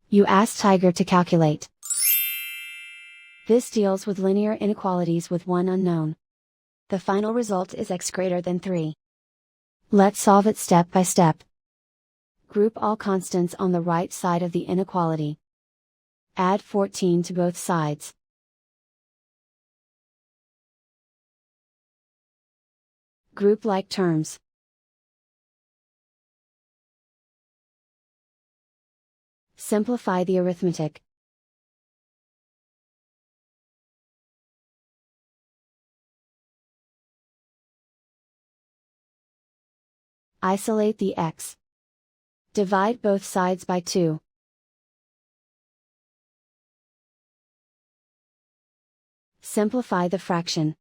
You ask Tiger to calculate. This deals with linear inequalities with one unknown. The final result is x greater than 3. Let's solve it step by step. Group all constants on the right side of the inequality. Add 14 to both sides. Group like terms. Simplify the arithmetic. Isolate the x. Divide both sides by 2. Simplify the fraction.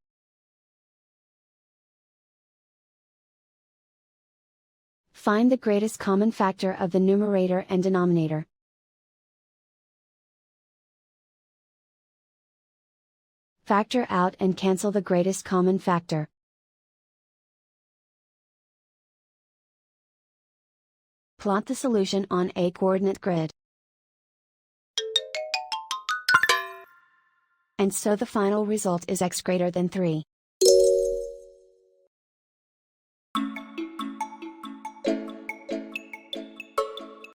Find the greatest common factor of the numerator and denominator. Factor out and cancel the greatest common factor. Plot the solution on a coordinate grid. And so the final result is x greater than 3.